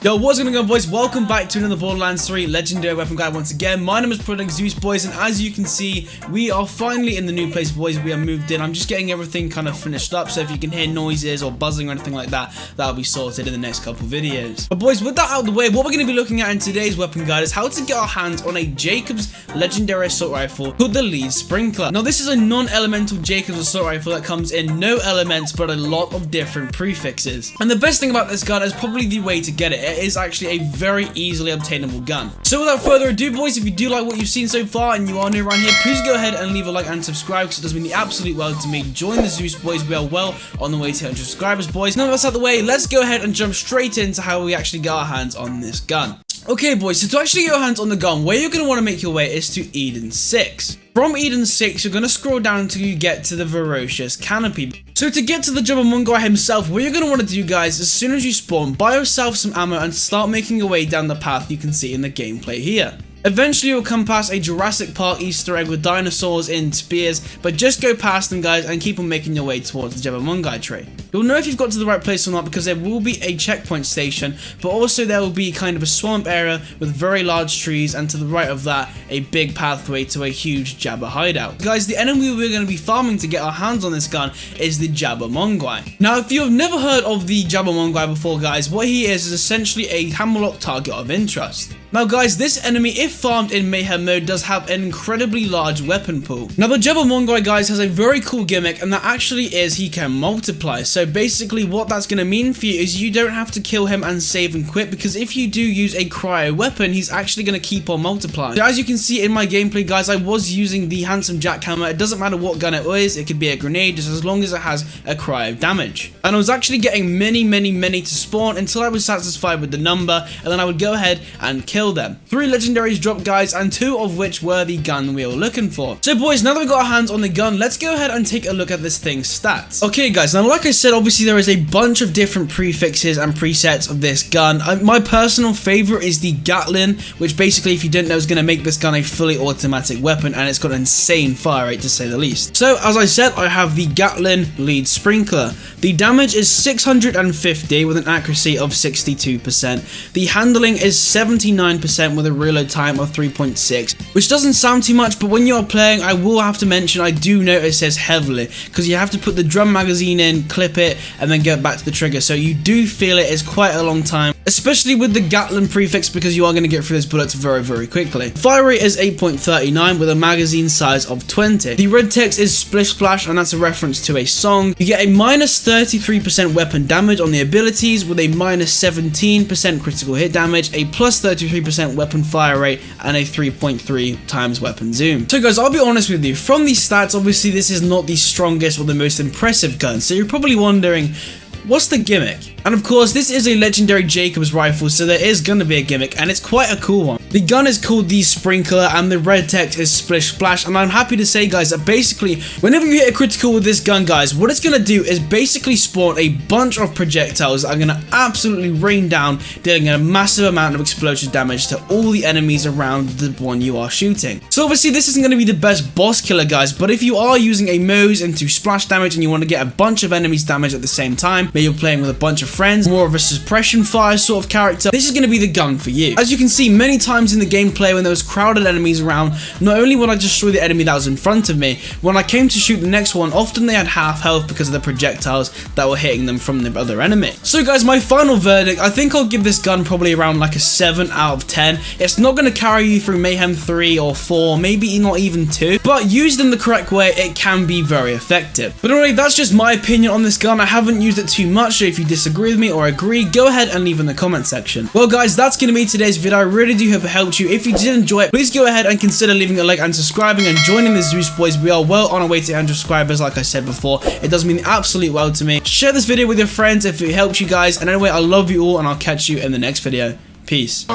Yo, what's going on, boys? Welcome back to another Borderlands 3 Legendary Weapon Guide once again. My name is Zeus, boys, and as you can see, we are finally in the new place, boys. We are moved in. I'm just getting everything kind of finished up, so if you can hear noises or buzzing or anything like that, that'll be sorted in the next couple videos. But boys, with that out of the way, what we're going to be looking at in today's weapon guide is how to get our hands on a Jacobs Legendary Assault Rifle called the Lead Sprinkler. Now, this is a non-elemental Jacobs Assault Rifle that comes in no elements, but a lot of different prefixes. And the best thing about this gun is probably the way to get it. It is actually a very easily obtainable gun. So without further ado, boys, if you do like what you've seen so far and you are new around here, please go ahead and leave a like and subscribe because it does mean the absolute world to me. Join the Zeus, boys. We are well on the way to 100 subscribers, boys. Now that's out the way, let's go ahead and jump straight into how we actually get our hands on this gun. Okay, boys, so to actually get your hands on the gun, where you're going to want to make your way is to Eden 6. From Eden 6, you're going to scroll down until you get to the Ferocious Canopy. So to get to the Jabbermongai himself, what you're going to want to do, guys, as soon as you spawn, buy yourself some ammo and start making your way down the path you can see in the gameplay here. Eventually you'll come past a Jurassic Park Easter egg with dinosaurs in spears, but just go past them, guys, and keep on making your way towards the Jabbermongai tree. You'll know if you've got to the right place or not because there will be a checkpoint station, but also there will be kind of a swamp area with very large trees, and to the right of that, a big pathway to a huge Jabber hideout. Guys, the enemy we're going to be farming to get our hands on this gun is the Jabbermongai. Now, if you have never heard of the Jabbermongai before, guys, what he is essentially a hammerlock target of interest. Now, guys, this enemy, if farmed in Mayhem mode, does have an incredibly large weapon pool. Now, the Jabbermongai, guys, has a very cool gimmick, and that actually is he can multiply. So basically, what that's going to mean for you is you don't have to kill him and save and quit, because if you do use a cryo weapon, he's actually going to keep on multiplying. So as you can see in my gameplay, guys, I was using the Handsome Jackhammer. It doesn't matter what gun it is. It could be a grenade, just as long as it has a cryo damage. And I was actually getting many to spawn until I was satisfied with the number, and then I would go ahead and kill them. 3 legendaries dropped, guys, and 2 of which were the gun we were looking for. So boys, now that we've got our hands on the gun, let's go ahead and take a look at this thing's stats. Okay, guys, now like I said, obviously there is a bunch of different prefixes and presets of this gun. My personal favorite is the Gatling, which basically, if you didn't know, is going to make this gun a fully automatic weapon, and it's got an insane fire rate to say the least. So as I said, I have the Gatling Lead Sprinkler. The damage is 650 with an accuracy of 62%. The handling is 79% with a reload time of 3.6, which doesn't sound too much, but when you're playing, I will have to mention, I do notice it says heavily, because you have to put the drum magazine in, clip it, and then get back to the trigger, so you do feel it is quite a long time, especially with the Gatling prefix, because you are going to get through those bullets very quickly. Fire rate is 8.39 with a magazine size of 20. The red text is Splish Splash, and that's a reference to a song. You get a minus 33% weapon damage on the abilities with a minus 17% critical hit damage, a plus 33% weapon fire rate, and a 3.3 times weapon zoom. So guys, I'll be honest with you, from these stats, obviously this is not the strongest or the most impressive gun, so you're probably wondering, what's the gimmick? And of course, this is a legendary Jacobs rifle, so there is going to be a gimmick, and it's quite a cool one. The gun is called the Sprinkler, and the red text is Splish Splash, and I'm happy to say, guys, that basically, whenever you hit a critical with this gun, guys, what it's going to do is basically spawn a bunch of projectiles that are going to absolutely rain down, dealing a massive amount of explosive damage to all the enemies around the one you are shooting. So obviously, this isn't going to be the best boss killer, guys, but if you are using a Mose into splash damage and you want to get a bunch of enemies damage at the same time, maybe you're playing with a bunch of friends, more of a suppression fire sort of character, this is going to be the gun for you. As you can see, many times in the gameplay when there was crowded enemies around, not only would I destroy the enemy that was in front of me, when I came to shoot the next one, often they had half health because of the projectiles that were hitting them from the other enemy. So guys, my final verdict, I think I'll give this gun probably around like a 7 out of 10. It's not going to carry you through Mayhem 3 or 4, maybe not even 2, but used in the correct way, it can be very effective. But anyway, that's just my opinion on this gun. I haven't used it too much, so if you disagree with me or agree, go ahead and leave in the comment section. Well guys, that's going to be today's video. I really do hope it helped you. If you did enjoy it, please go ahead and consider leaving a like and subscribing and joining the Zeus, boys. We are well on our way to 100 subscribers, like I said before. It does mean the absolute world to me. Share this video with your friends if it helps you, guys. And anyway, I love you all, and I'll catch you in the next video. Peace.